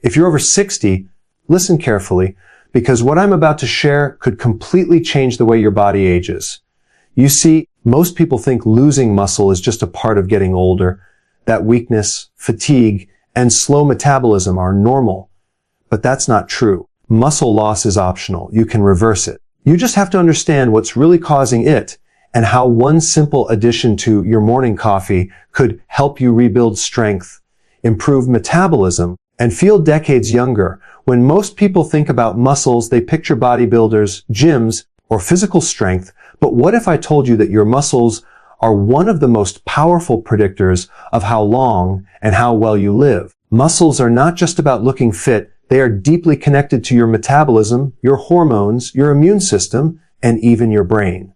If you're over 60, listen carefully, because what I'm about to share could completely change the way your body ages. You see, most people think losing muscle is just a part of getting older, that weakness, fatigue, and slow metabolism are normal. But that's not true. Muscle loss is optional. You can reverse it. You just have to understand what's really causing it and how one simple addition to your morning coffee could help you rebuild strength, improve metabolism, and feel decades younger. When most people think about muscles, they picture bodybuilders, gyms, or physical strength. But what if I told you that your muscles are one of the most powerful predictors of how long and how well you live? Muscles are not just about looking fit. They are deeply connected to your metabolism, your hormones, your immune system, and even your brain.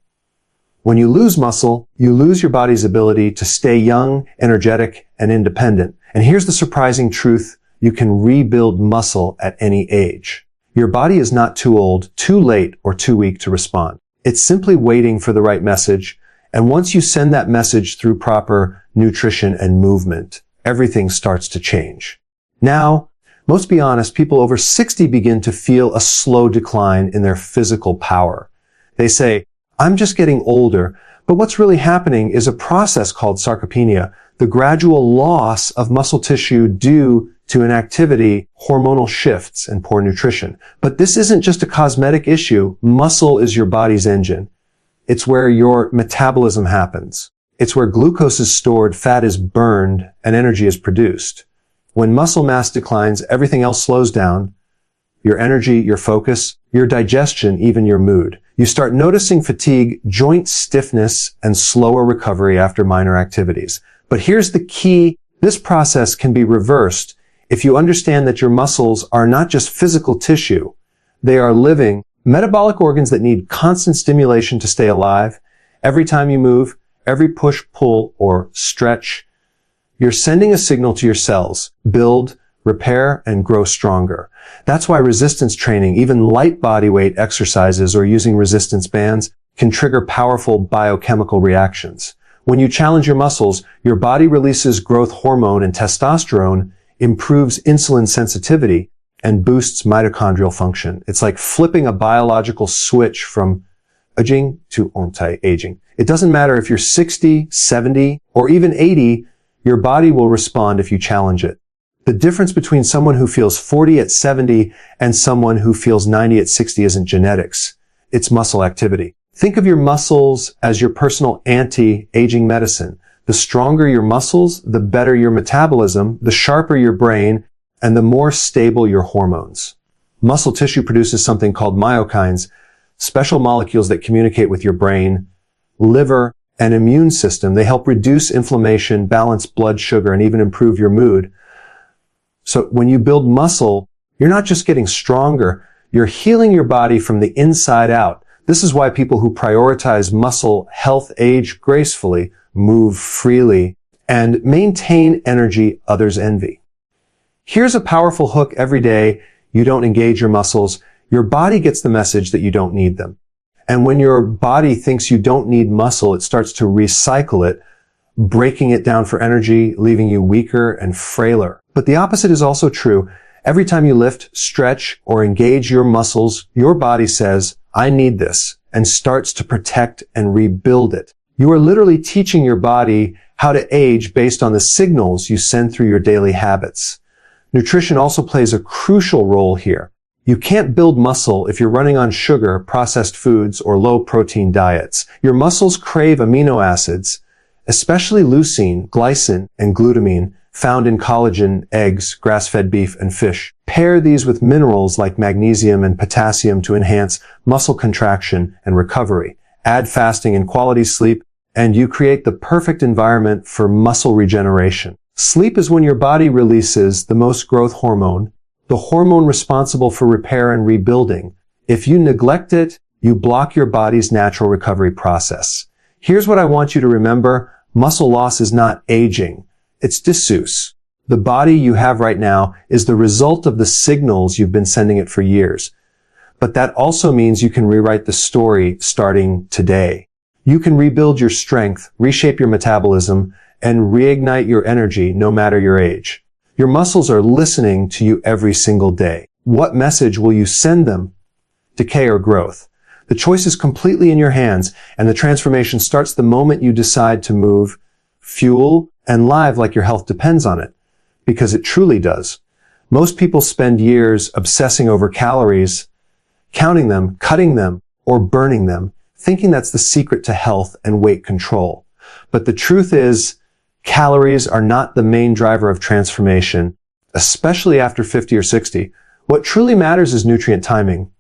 When you lose muscle, you lose your body's ability to stay young, energetic, and independent. And here's the surprising truth. You can rebuild muscle at any age. Your body is not too old, too late, or too weak to respond. It's simply waiting for the right message. And once you send that message through proper nutrition and movement, everything starts to change. Now, let's be honest, people over 60 begin to feel a slow decline in their physical power. They say, I'm just getting older, but what's really happening is a process called sarcopenia, the gradual loss of muscle tissue due to inactivity, hormonal shifts, and poor nutrition. But this isn't just a cosmetic issue. Muscle is your body's engine. It's where your metabolism happens. It's where glucose is stored, fat is burned, and energy is produced. When muscle mass declines, everything else slows down. Your energy, your focus, your digestion, even your mood. You start noticing fatigue, joint stiffness, and slower recovery after minor activities. But here's the key. This process can be reversed if you understand that your muscles are not just physical tissue. They are living, metabolic organs that need constant stimulation to stay alive. Every time you move, every push, pull, or stretch, you're sending a signal to your cells. Build, repair, and grow stronger. That's why resistance training, even light body weight exercises or using resistance bands, can trigger powerful biochemical reactions. When you challenge your muscles, your body releases growth hormone and testosterone, improves insulin sensitivity, and boosts mitochondrial function. It's like flipping a biological switch from aging to anti-aging. It doesn't matter if you're 60, 70, or even 80, your body will respond if you challenge it. The difference between someone who feels 40 at 70 and someone who feels 90 at 60 isn't genetics. It's muscle activity. Think of your muscles as your personal anti-aging medicine. The stronger your muscles, the better your metabolism, the sharper your brain, and the more stable your hormones. Muscle tissue produces something called myokines, special molecules that communicate with your brain, liver, and immune system. They help reduce inflammation, balance blood sugar, and even improve your mood. So when you build muscle, you're not just getting stronger, you're healing your body from the inside out. This is why people who prioritize muscle health age gracefully, move freely, and maintain energy others envy. Here's a powerful hook. Every day you don't engage your muscles, your body gets the message that you don't need them. And when your body thinks you don't need muscle, it starts to recycle it, breaking it down for energy, leaving you weaker and frailer. But the opposite is also true. Every time you lift, stretch, or engage your muscles, your body says, I need this, and starts to protect and rebuild it. You are literally teaching your body how to age based on the signals you send through your daily habits. Nutrition also plays a crucial role here. You can't build muscle if you're running on sugar, processed foods, or low-protein diets. Your muscles crave amino acids, especially leucine, glycine, and glutamine, found in collagen, eggs, grass-fed beef, and fish. Pair these with minerals like magnesium and potassium to enhance muscle contraction and recovery. Add fasting and quality sleep, and you create the perfect environment for muscle regeneration. Sleep is when your body releases the most growth hormone, the hormone responsible for repair and rebuilding. If you neglect it, you block your body's natural recovery process. Here's what I want you to remember. Muscle loss is not aging. It's disuse. The body you have right now is the result of the signals you've been sending it for years. But that also means you can rewrite the story starting today. You can rebuild your strength, reshape your metabolism, and reignite your energy no matter your age. Your muscles are listening to you every single day. What message will you send them? Decay or growth? The choice is completely in your hands, and the transformation starts the moment you decide to move, fuel, and live like your health depends on it. Because it truly does. Most people spend years obsessing over calories, counting them, cutting them, or burning them, thinking that's the secret to health and weight control. But the truth is, calories are not the main driver of transformation, especially after 50 or 60. What truly matters is nutrient timing.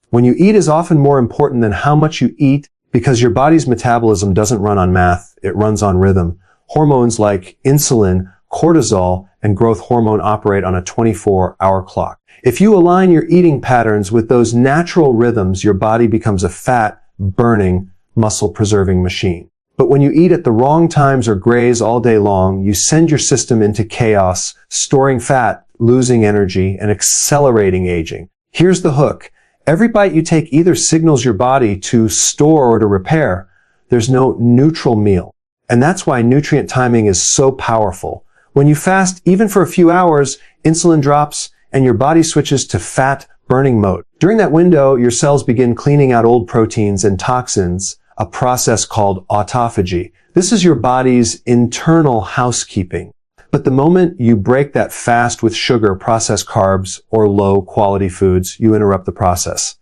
When you eat is often more important than how much you eat because your body's metabolism doesn't run on math, it runs on rhythm. Hormones like insulin, cortisol, and growth hormone operate on a 24-hour clock. If you align your eating patterns with those natural rhythms, your body becomes a fat-burning, muscle-preserving machine. But when you eat at the wrong times or graze all day long, you send your system into chaos, storing fat, losing energy, and accelerating aging. Here's the hook. Every bite you take either signals your body to store or to repair. There's no neutral meal. And that's why nutrient timing is so powerful. When you fast, even for a few hours, insulin drops and your body switches to fat burning mode. During that window, your cells begin cleaning out old proteins and toxins, a process called autophagy. This is your body's internal housekeeping. But the moment you break that fast with sugar, processed carbs, or low-quality foods, you interrupt the process.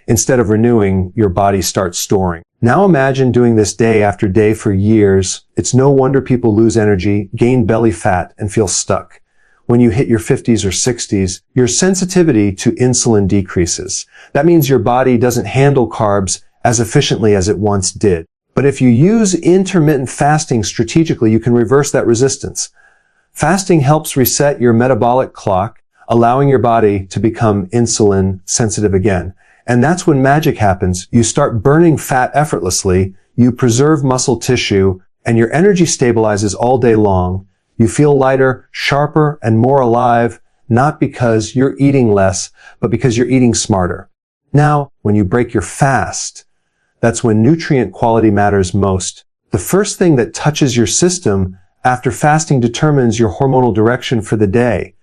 Instead of renewing, your body starts storing. Now imagine doing this day after day for years. It's no wonder people lose energy, gain belly fat, and feel stuck. When you hit your 50s or 60s, your sensitivity to insulin decreases. That means your body doesn't handle carbs as efficiently as it once did. But if you use intermittent fasting strategically, you can reverse that resistance. Fasting helps reset your metabolic clock, allowing your body to become insulin sensitive again. And that's when magic happens. You start burning fat effortlessly, you preserve muscle tissue, and your energy stabilizes all day long. You feel lighter, sharper, and more alive, not because you're eating less, but because you're eating smarter. Now, when you break your fast, that's when nutrient quality matters most. The first thing that touches your system after fasting determines your hormonal direction for the day.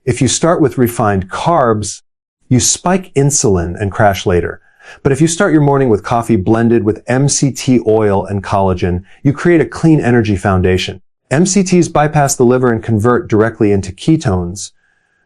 If you start with refined carbs, you spike insulin and crash later. But if you start your morning with coffee blended with MCT oil and collagen, you create a clean energy foundation. MCTs bypass the liver and convert directly into ketones,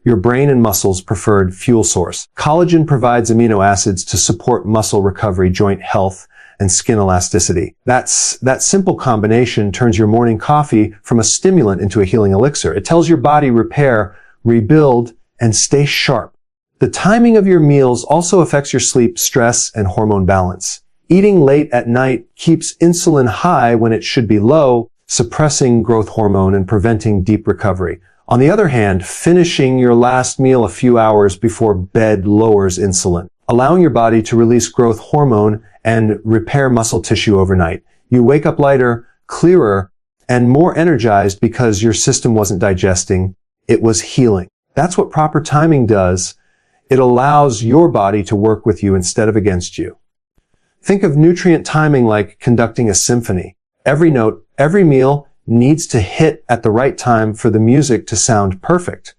your brain and muscles' preferred fuel source. Collagen provides amino acids to support muscle recovery, joint health, and skin elasticity. That simple combination turns your morning coffee from a stimulant into a healing elixir. It tells your body repair, rebuild, and stay sharp. The timing of your meals also affects your sleep, stress, and hormone balance. Eating late at night keeps insulin high when it should be low, suppressing growth hormone and preventing deep recovery. On the other hand, finishing your last meal a few hours before bed lowers insulin, allowing your body to release growth hormone and repair muscle tissue overnight. You wake up lighter, clearer, and more energized because your system wasn't digesting, it was healing. That's what proper timing does. It allows your body to work with you instead of against you. Think of nutrient timing like conducting a symphony. Every note, every meal needs to hit at the right time for the music to sound perfect.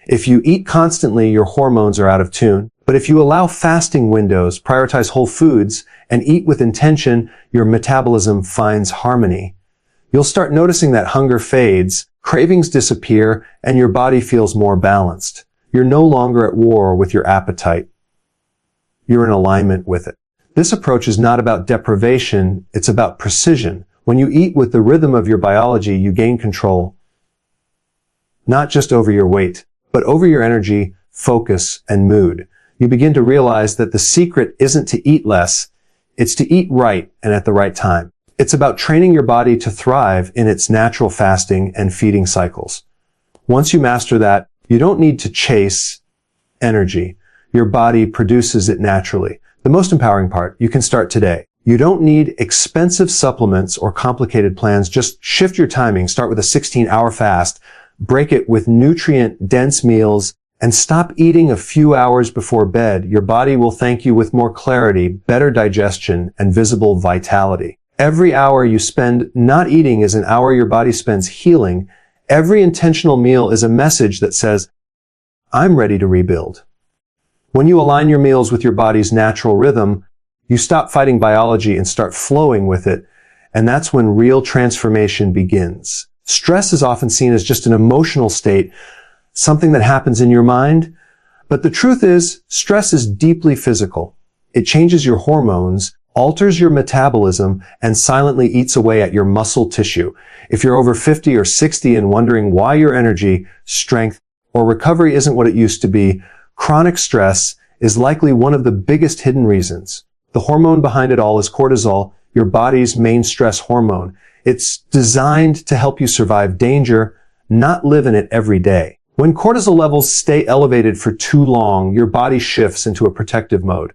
If you eat constantly, your hormones are out of tune. But if you allow fasting windows, prioritize whole foods, and eat with intention, your metabolism finds harmony. You'll start noticing that hunger fades, cravings disappear, and your body feels more balanced. You're no longer at war with your appetite. You're in alignment with it. This approach is not about deprivation, it's about precision. When you eat with the rhythm of your biology, you gain control, not just over your weight, but over your energy, focus, and mood. You begin to realize that the secret isn't to eat less, it's to eat right and at the right time. It's about training your body to thrive in its natural fasting and feeding cycles. Once you master that, you don't need to chase energy. Your body produces it naturally. The most empowering part, you can start today. You don't need expensive supplements or complicated plans. Just shift your timing. Start with a 16-hour fast. Break it with nutrient-dense meals and stop eating a few hours before bed. Your body will thank you with more clarity, better digestion, and visible vitality. Every hour you spend not eating is an hour your body spends healing. Every intentional meal is a message that says, I'm ready to rebuild. When you align your meals with your body's natural rhythm, you stop fighting biology and start flowing with it, and that's when real transformation begins. Stress is often seen as just an emotional state, something that happens in your mind, but the truth is, stress is deeply physical. It changes your hormones, alters your metabolism, and silently eats away at your muscle tissue. If you're over 50 or 60 and wondering why your energy, strength, or recovery isn't what it used to be, chronic stress is likely one of the biggest hidden reasons. The hormone behind it all is cortisol, your body's main stress hormone. It's designed to help you survive danger, not live in it every day. When cortisol levels stay elevated for too long, your body shifts into a protective mode.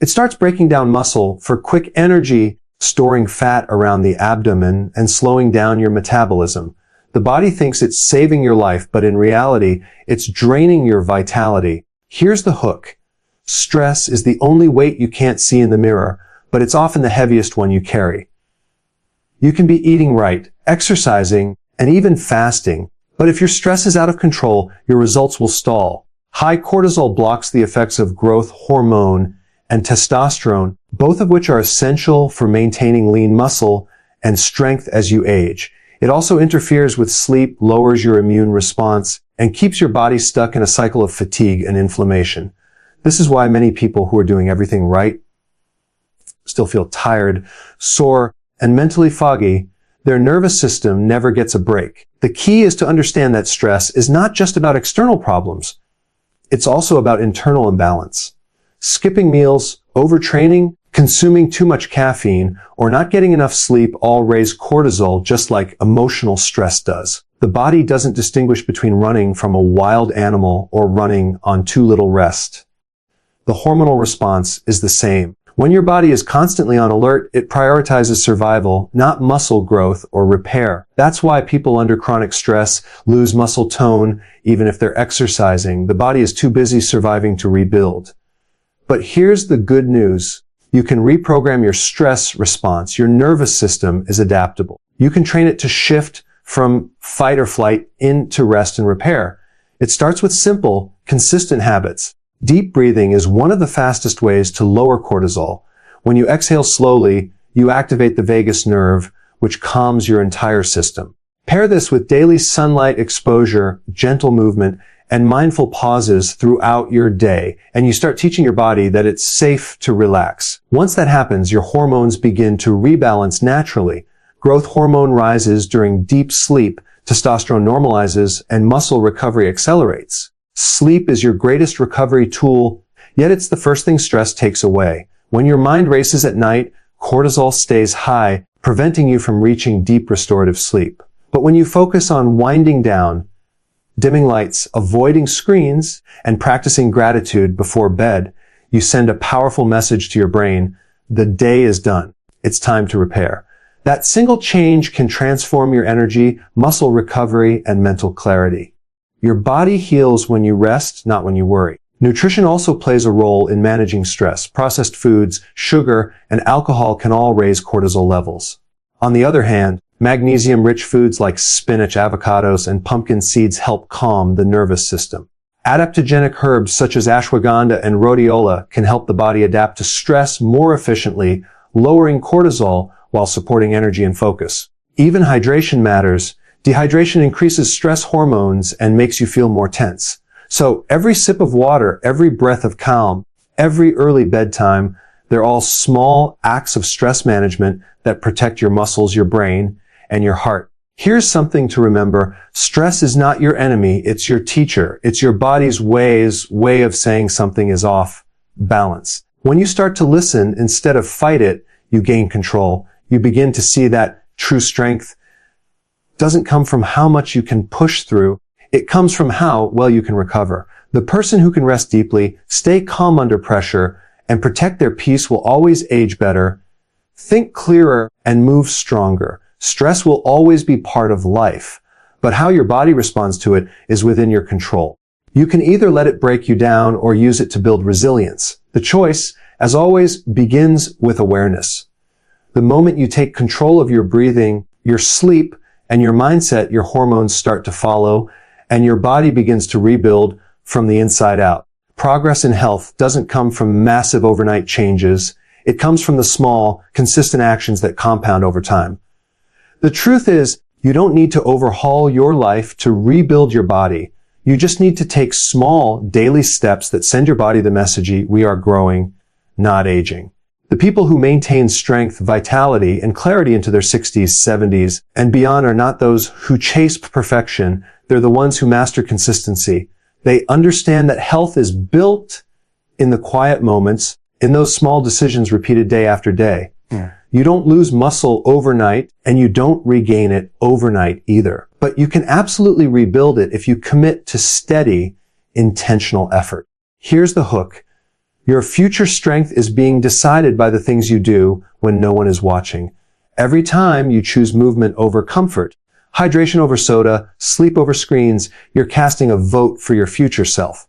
It starts breaking down muscle for quick energy, storing fat around the abdomen, and slowing down your metabolism. The body thinks it's saving your life, but in reality, it's draining your vitality. Here's the hook. Stress is the only weight you can't see in the mirror, but it's often the heaviest one you carry. You can be eating right, exercising, and even fasting, but if your stress is out of control, your results will stall. High cortisol blocks the effects of growth hormone and testosterone, both of which are essential for maintaining lean muscle and strength as you age. It also interferes with sleep, lowers your immune response, and keeps your body stuck in a cycle of fatigue and inflammation. This is why many people who are doing everything right still feel tired, sore, and mentally foggy. Their nervous system never gets a break. The key is to understand that stress is not just about external problems. It's also about internal imbalance. Skipping meals, overtraining, consuming too much caffeine, or not getting enough sleep all raise cortisol just like emotional stress does. The body doesn't distinguish between running from a wild animal or running on too little rest. The hormonal response is the same. When your body is constantly on alert, it prioritizes survival, not muscle growth or repair. That's why people under chronic stress lose muscle tone even if they're exercising. The body is too busy surviving to rebuild. But here's the good news. You can reprogram your stress response. Your nervous system is adaptable. You can train it to shift from fight or flight into rest and repair. It starts with simple, consistent habits. Deep breathing is one of the fastest ways to lower cortisol. When you exhale slowly, you activate the vagus nerve, which calms your entire system. Pair this with daily sunlight exposure, gentle movement, and mindful pauses throughout your day, and you start teaching your body that it's safe to relax. Once that happens, your hormones begin to rebalance naturally. Growth hormone rises during deep sleep, testosterone normalizes, and muscle recovery accelerates. Sleep is your greatest recovery tool, yet it's the first thing stress takes away. When your mind races at night, cortisol stays high, preventing you from reaching deep restorative sleep. But when you focus on winding down, dimming lights, avoiding screens, and practicing gratitude before bed, you send a powerful message to your brain. The day is done. It's time to repair. That single change can transform your energy, muscle recovery, and mental clarity. Your body heals when you rest, not when you worry. Nutrition also plays a role in managing stress. Processed foods, sugar, and alcohol can all raise cortisol levels. On the other hand, magnesium-rich foods like spinach, avocados, and pumpkin seeds help calm the nervous system. Adaptogenic herbs such as ashwagandha and rhodiola can help the body adapt to stress more efficiently, lowering cortisol while supporting energy and focus. Even hydration matters. Dehydration increases stress hormones and makes you feel more tense. So every sip of water, every breath of calm, every early bedtime, they're all small acts of stress management that protect your muscles, your brain, and your heart. Here's something to remember. Stress is not your enemy. It's your teacher. It's your body's way of saying something is off balance. When you start to listen instead of fight it, you gain control. You begin to see that true strength doesn't come from how much you can push through. It comes from how well you can recover. The person who can rest deeply, stay calm under pressure, and protect their peace will always age better, think clearer, and move stronger. Stress will always be part of life, but how your body responds to it is within your control. You can either let it break you down or use it to build resilience. The choice, as always, begins with awareness. The moment you take control of your breathing, your sleep, and your mindset, your hormones start to follow, and your body begins to rebuild from the inside out. Progress in health doesn't come from massive overnight changes. It comes from the small, consistent actions that compound over time. The truth is, you don't need to overhaul your life to rebuild your body. You just need to take small, daily steps that send your body the message, we are growing, not aging. The people who maintain strength, vitality, and clarity into their 60s, 70s, and beyond are not those who chase perfection. They're the ones who master consistency. They understand that health is built in the quiet moments, in those small decisions repeated day after day. Yeah. You don't lose muscle overnight, and you don't regain it overnight either. But you can absolutely rebuild it if you commit to steady, intentional effort. Here's the hook. Your future strength is being decided by the things you do when no one is watching. Every time you choose movement over comfort, hydration over soda, sleep over screens, you're casting a vote for your future self.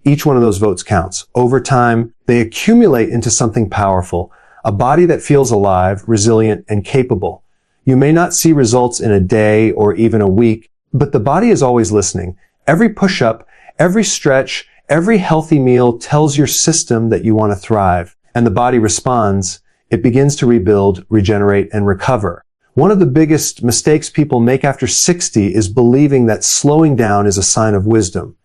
Each one of those votes counts. Over time, they accumulate into something powerful, a body that feels alive, resilient, and capable. You may not see results in a day or even a week, but the body is always listening. Every push-up, every stretch, every healthy meal tells your system that you want to thrive, and the body responds. It begins to rebuild, regenerate, and recover. One of the biggest mistakes people make after 60 is believing that slowing down is a sign of wisdom.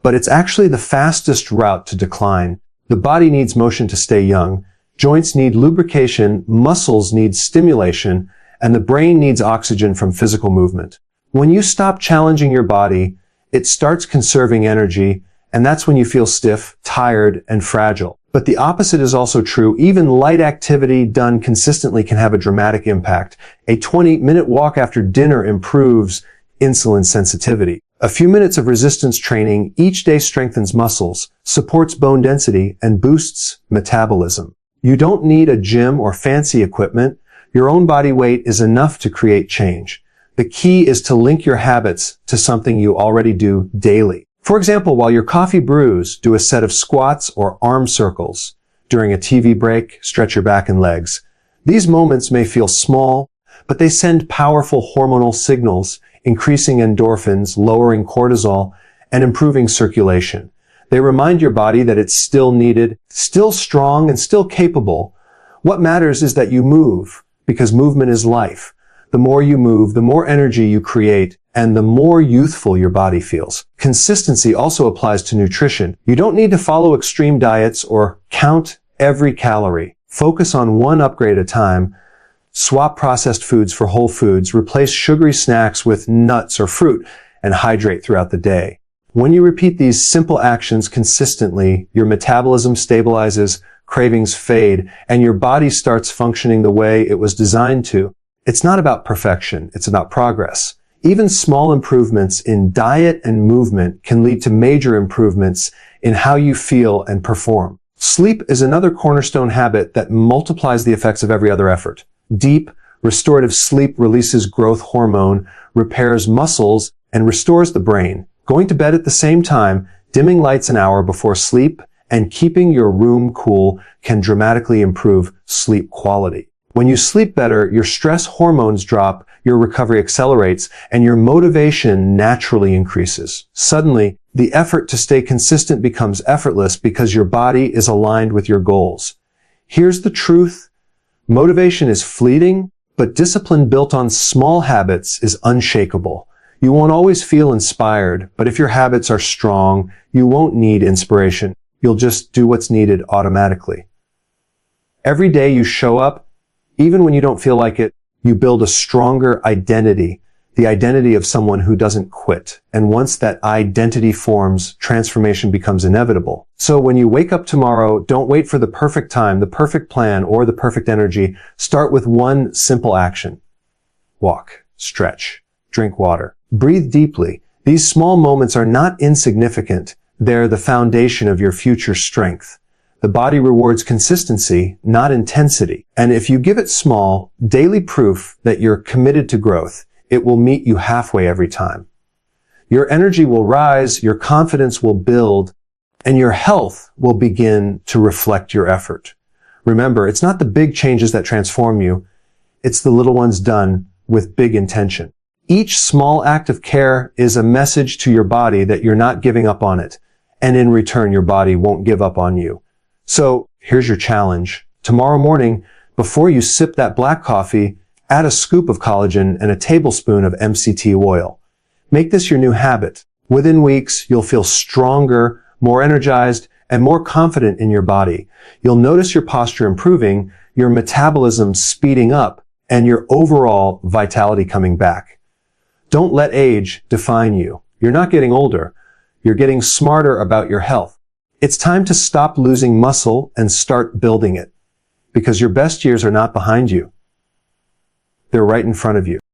But it's actually the fastest route to decline. The body needs motion to stay young. Joints need lubrication, muscles need stimulation, and the brain needs oxygen from physical movement. When you stop challenging your body, it starts conserving energy, and that's when you feel stiff, tired, and fragile. But the opposite is also true. Even light activity done consistently can have a dramatic impact. A 20-minute walk after dinner improves insulin sensitivity. A few minutes of resistance training each day strengthens muscles, supports bone density, and boosts metabolism. You don't need a gym or fancy equipment. Your own body weight is enough to create change. The key is to link your habits to something you already do daily. For example, while your coffee brews, do a set of squats or arm circles. During a TV break, stretch your back and legs. These moments may feel small, but they send powerful hormonal signals, increasing endorphins, lowering cortisol, and improving circulation. They remind your body that it's still needed, still strong, and still capable. What matters is that you move, because movement is life. The more you move, the more energy you create, and the more youthful your body feels. Consistency also applies to nutrition. You don't need to follow extreme diets or count every calorie. Focus on one upgrade at a time. Swap processed foods for whole foods. Replace sugary snacks with nuts or fruit, and hydrate throughout the day. When you repeat these simple actions consistently, your metabolism stabilizes, cravings fade, and your body starts functioning the way it was designed to. It's not about perfection, it's about progress. Even small improvements in diet and movement can lead to major improvements in how you feel and perform. Sleep is another cornerstone habit that multiplies the effects of every other effort. Deep, restorative sleep releases growth hormone, repairs muscles, and restores the brain. Going to bed at the same time, dimming lights an hour before sleep, and keeping your room cool can dramatically improve sleep quality. When you sleep better, your stress hormones drop, your recovery accelerates, and your motivation naturally increases. Suddenly, the effort to stay consistent becomes effortless because your body is aligned with your goals. Here's the truth. Motivation is fleeting, but discipline built on small habits is unshakable. You won't always feel inspired, but if your habits are strong, you won't need inspiration. You'll just do what's needed automatically. Every day you show up, even when you don't feel like it, you build a stronger identity, the identity of someone who doesn't quit. And once that identity forms, transformation becomes inevitable. So when you wake up tomorrow, don't wait for the perfect time, the perfect plan, or the perfect energy. Start with one simple action. Walk, stretch, drink water, breathe deeply. These small moments are not insignificant. They're the foundation of your future strength. The body rewards consistency, not intensity. And if you give it small, daily proof that you're committed to growth, it will meet you halfway every time. Your energy will rise, your confidence will build, and your health will begin to reflect your effort. Remember, it's not the big changes that transform you. It's the little ones done with big intention. Each small act of care is a message to your body that you're not giving up on it. And in return, your body won't give up on you. So here's your challenge. Tomorrow morning, before you sip that black coffee, add a scoop of collagen and a tablespoon of MCT oil. Make this your new habit. Within weeks, you'll feel stronger, more energized, and more confident in your body. You'll notice your posture improving, your metabolism speeding up, and your overall vitality coming back. Don't let age define you. You're not getting older. You're getting smarter about your health. It's time to stop losing muscle and start building it. Because your best years are not behind you. They're right in front of you.